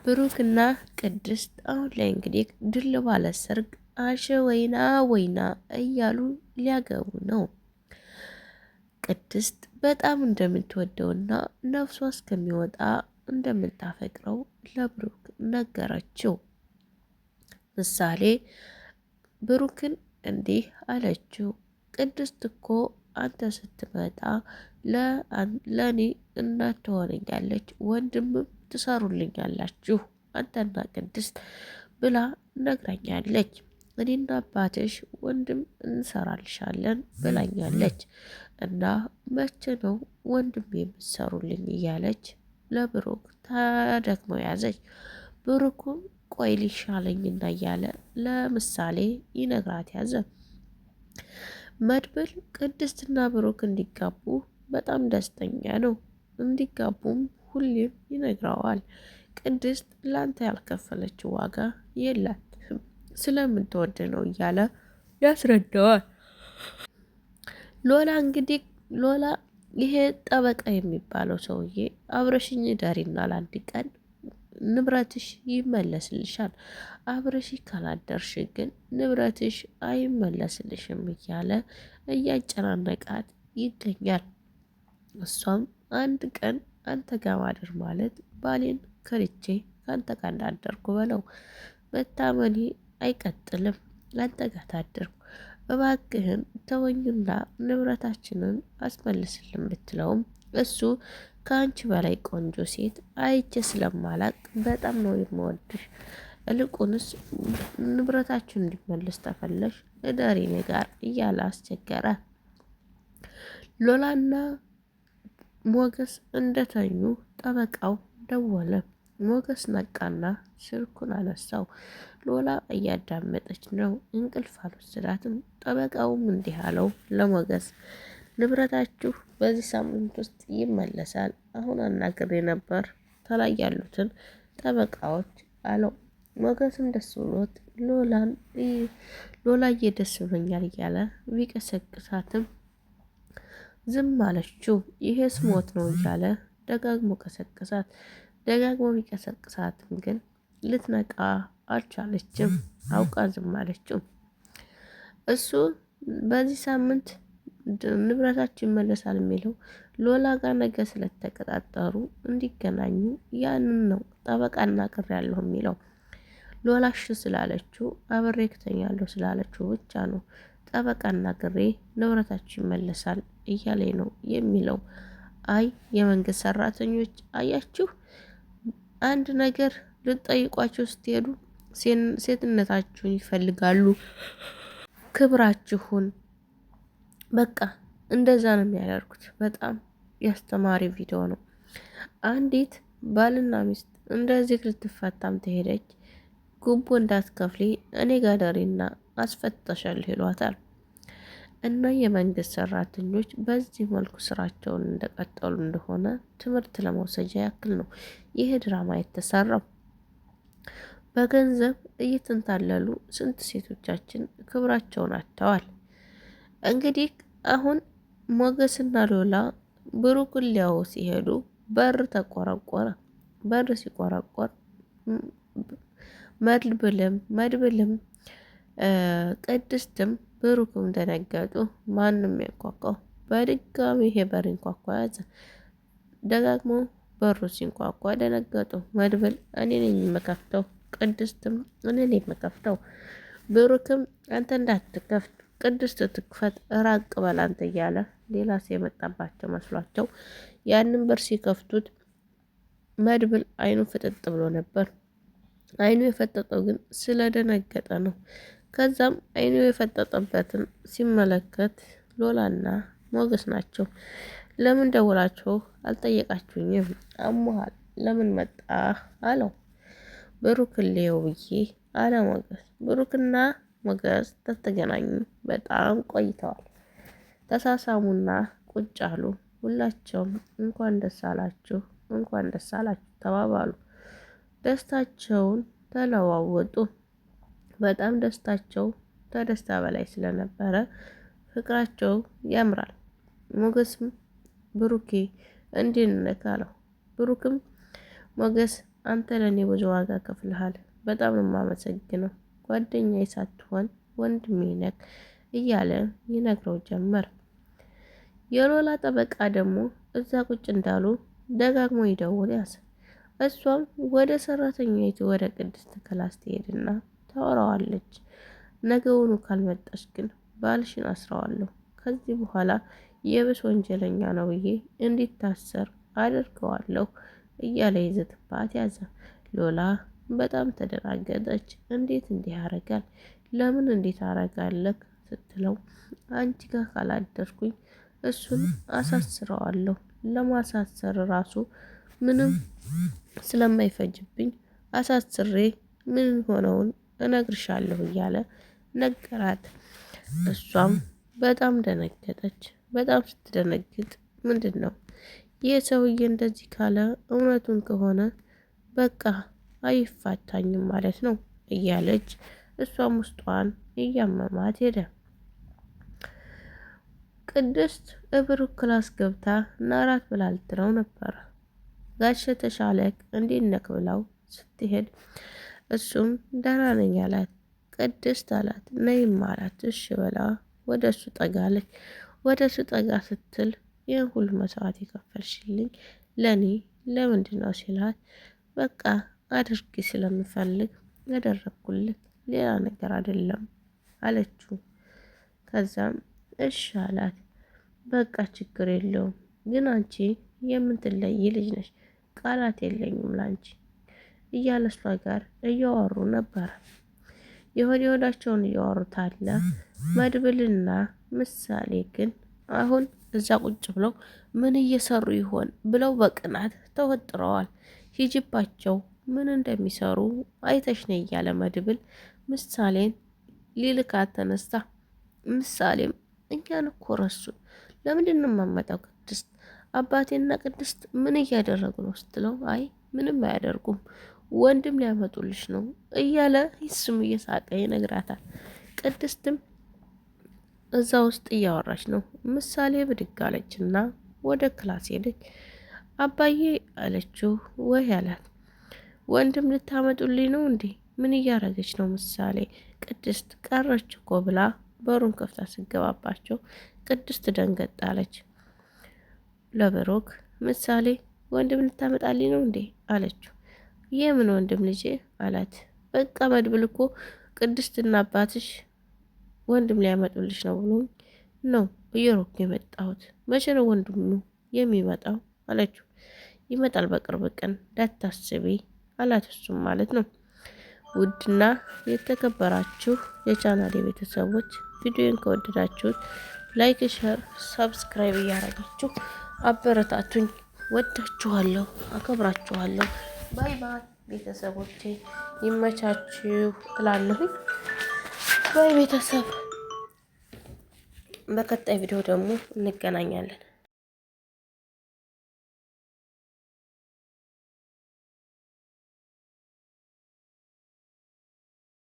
ብሩክና ቅድስት አሁን ላይ እንግዲህ ድል ባለ ሰርግ አሸ ወይና ወይና እያሉ ሊያገቡ ነው። ቅድስት በጣም እንደምትወደውና ነፍሷ እስከሚወጣ እንደምታፈቅረው ለብሩክ ነገረችው። ምሳሌ ብሩክን እንዲህ አለችው፣ ቅድስት እኮ አንተ ስትመጣ ለእኔ እናት ትሆነኛለች፣ ወንድምም ትሰሩልኛላችሁ አንተና ቅድስት ብላ ነግራኛለች። እኔና አባትሽ ወንድም እንሰራልሻለን ብላኛለች እና መቼ ነው ወንድም የምትሰሩልኝ እያለች ለብሩክ ተደግሞ ያዘች። ብሩኩም ቆይ ሊሻለኝና እያለ ለምሳሌ ይነግራት ያዘ። መድብል ቅድስትና ብሩክ እንዲጋቡ በጣም ደስተኛ ነው። እንዲጋቡም ሁሌም ይነግረዋል። ቅድስት ላንተ ያልከፈለችው ዋጋ የላትም ስለምትወድ ነው እያለ ያስረዳዋል። ሎላ ይሄ ጠበቃ የሚባለው ሰውዬ አብረሽኝ ዳሪና ለአንድ ቀን ንብረትሽ ይመለስልሻል፣ አብረሽ ካላደርሽ ግን ንብረትሽ አይመለስልሽም እያለ እያጨናነቃት ይገኛል። እሷም አንድ ቀን አንተ ጋር ማደር ማለት ባሌን ከልቼ ከአንተ ጋር እንዳደርኩ በለው፣ መታመኔ አይቀጥልም፣ አንተ ጋር ታደርኩ፣ እባክህን ተወኝና ንብረታችንን አስመልስልን ብትለውም እሱ ከአንቺ በላይ ቆንጆ ሴት አይቼ ስለማላቅ በጣም ነው የምወድሽ፣ እልቁንስ ንብረታችን እንዲመለስ ተፈለሽ እደሪ እኔ ጋር እያለ አስቸገረ። ሎላና ሞገስ እንደተኙ ጠበቃው ደወለ። ሞገስ ነቃና ስልኩን አነሳው። ሎላ እያዳመጠች ነው፣ እንቅልፍ አልወሰዳትም። ጠበቃውም እንዲህ አለው ለሞገስ፣ ንብረታችሁ በዚህ ሳምንት ውስጥ ይመለሳል። አሁን አናግሬ ነበር ከላይ ያሉትን ጠበቃዎች አለው። ሞገስም ደስ ብሎት ሎላዬ ደስ ብሎኛል እያለ ቢቀሰቅሳትም ዝም አለችው። ይሄ ስሞት ነው እያለ ደጋግሞ ቀሰቅሳት። ደጋግሞ ቢቀሰቅሳትም ግን ልትነቃ አልቻለችም። አውቃ ዝም አለችው። እሱ በዚህ ሳምንት ንብረታችን ይመለሳል የሚለው ሎላ ጋር ነገ ስለተቀጣጠሩ እንዲገናኙ ያንን ነው ጠበቃና ቅር ያለው የሚለው። ሎላሽ ስላለችው አብሬ እተኛለሁ ስላለችው ብቻ ነው ጠበቃና ቅሬ ንብረታችን ይመለሳል እያለኝ ነው የሚለው። አይ የመንግስት ሰራተኞች አያችሁ፣ አንድ ነገር ልትጠይቋቸው ስትሄዱ ሴትነታችሁን ይፈልጋሉ፣ ክብራችሁን በቃ እንደዛ ነው የሚያደርጉት። በጣም ያስተማሪ ቪዲዮ ነው። አንዲት ባልና ሚስት እንደዚህ ልትፈታም ተሄደች። ጉቦ እንዳትከፍሊ እኔ ጋር ደሪና አስፈተሻለሁ ይሏታል። እና የመንግስት ሰራተኞች በዚህ መልኩ ስራቸውን እንደቀጠሉ እንደሆነ ትምህርት ለመውሰጃ ያክል ነው ይህ ድራማ የተሰራው። በገንዘብ እየተንታለሉ ስንት ሴቶቻችን ክብራቸውን አጥተዋል። እንግዲህ አሁን ሞገስና ሎላ ብሩክን ሊያዩ ሲሄዱ በር ተቆረቆረ። በር ሲቆረቆር መድብልም ቅድስትም ብሩክም ደነገጡ። ማንም ያንኳኳው በድጋሚ ይሄ በር ይንኳኳ ያዘ። ደጋግሞ በሩ ሲንኳኳ ደነገጡ። መድብል እኔ ነኝ የምከፍተው፣ ቅድስትም እኔ ነኝ የምከፍተው። ብሩክም አንተ እንዳትከፍት ቅድስት ትክፈት ራቅ በል አንተ እያለ ሌላ ሰው የመጣባቸው መስሏቸው ያንን በር ሲከፍቱት መድብል አይኑ ፍጥጥ ብሎ ነበር። አይኑ የፈጠጠው ግን ስለደነገጠ ነው። ከዛም አይኑ የፈጠጠበትን ሲመለከት ሎላና ሞገስ ናቸው። ለምን ደውላችሁ አልጠየቃችሁኝም? አሞሃል ለምን መጣህ አለው። ብሩክን ልየው ብዬ አለ ሞገስ። ብሩክና ሞገስ ተገናኙ። በጣም ቆይተዋል። ተሳሳሙና ቁጭ አሉ። ሁላቸውም እንኳን ደስ አላችሁ እንኳን ደስ አላችሁ ተባባሉ። ደስታቸውን ተለዋወጡ። በጣም ደስታቸው ከደስታ በላይ ስለነበረ ፍቅራቸው ያምራል። ሞገስም ብሩኬ እንዴት ነህ አለው። ብሩክም ሞገስ አንተ ለእኔ ብዙ ዋጋ ከፍልሃል። በጣም ነው የማመሰግነው። ጓደኛዬ ሳትሆን ወንድሜ ነህ እያለ ይነግረው ጀመር። የሎላ ጠበቃ ደግሞ እዛ ቁጭ እንዳሉ ደጋግሞ ይደውል ያዘ። እሷም ወደ ሰራተኛይቱ ወደ ቅድስት ክላስ ትሄድና ታወራዋለች። ነገውኑ ካልመጣች ግን ባልሽን አስረዋለሁ፣ ከዚህ በኋላ የብስ ወንጀለኛ ነው ብዬ እንዲታሰር አድርገዋለሁ እያለ ይዘትባት ያዘ። ሎላ በጣም ተደናገጠች። እንዴት እንዲህ ያደርጋል? ለምን እንዴት አረጋለክ ስትለው አንቺ ጋር ካላደርኩኝ እሱን አሳስረዋለሁ፣ ለማሳሰር ራሱ ምንም ስለማይፈጅብኝ አሳስሬ ምን ሆነውን እነግርሻለሁ እያለ ነገራት። እሷም በጣም ደነገጠች። በጣም ስትደነግጥ ምንድን ነው ይህ ሰውዬ እንደዚህ ካለ እውነቱን ከሆነ በቃ አይፋታኝም ማለት ነው እያለች እሷም ውስጧን እያመማት ሄደ። ቅድስት እብሩክ ክላስ ገብታ ናራት ብላ ልትለው ነበረ። ጋሸ ተሻለቅ እንዴት ነክ ብላው ስትሄድ እሱም ደህና ነኝ አላት። ቅድስት አላት ነይም አላት። እሺ ብላ ወደ እሱ ጠጋለች። ወደ እሱ ጠጋ ስትል ይህን ሁሉ መስዋዕት የከፈልሽልኝ ለእኔ ለምንድን ነው ሲላት፣ በቃ አድርጊ ስለምፈልግ ያደረግኩልህ ሌላ ነገር አይደለም አለችው። ከዛም እሺ አላት። በቃ ችግር የለውም ግን አንቺ የምትለይ ልጅ ነሽ፣ ቃላት የለኝም ላንቺ እያለ እሷ ጋር እያወሩ ነበር። የሆድ የሆዳቸውን እያወሩት አለ። መድብልና ምሳሌ ግን አሁን እዛ ቁጭ ብለው ምን እየሰሩ ይሆን ብለው በቅናት ተወጥረዋል። ሂጅባቸው ምን እንደሚሰሩ አይተሽ ነይ እያለ መድብል ምሳሌን ሊልካት ተነሳ። ምሳሌም እኛን እኮ ረሱን፣ ለምንድን ነው የማመጣው ቅድስት? አባቴና ቅድስት ምን እያደረጉ ነው ስትለው፣ አይ ምንም አያደርጉም ወንድም ሊያመጡልሽ ነው እያለ እሱም እየሳቀ ይነግራታል። ቅድስትም እዛ ውስጥ እያወራች ነው። ምሳሌ ብድግ አለችና ወደ ክላስ ሄደች። አባዬ አለችው። ወይ አላት። ወንድም ልታመጡልኝ ነው እንዴ? ምን እያረገች ነው ምሳሌ? ቅድስት ቀረች እኮ ብላ በሩን ከፍታ ስገባባቸው ቅድስት ደንገጥ አለች። ለብሩክ ምሳሌ ወንድም ልታመጣልኝ ነው እንዴ አለችው። የምን ወንድም ልጄ አላት። በቃ መድብል እኮ ቅድስትና አባትሽ ወንድም ሊያመጡልሽ ነው ብሎ ነው እየሮኩ የመጣሁት። መቼ ነው ወንድሙ የሚመጣው አለችው። ይመጣል በቅርብ ቀን እንዳታስቢ አላት። እሱም ማለት ነው። ውድና የተከበራችሁ የቻናሌ ቤተሰቦች ቪዲዮን ከወደዳችሁት ላይክ፣ ሸር፣ ሰብስክራይብ እያደረጋችሁ አበረታቱኝ። ወዳችኋለሁ፣ አከብራችኋለሁ። ባይ ባይ ቤተሰቦቼ፣ ይመቻችሁ እላለሁኝ። ባይ ቤተሰብ፣ በቀጣይ ቪዲዮ ደግሞ እንገናኛለን።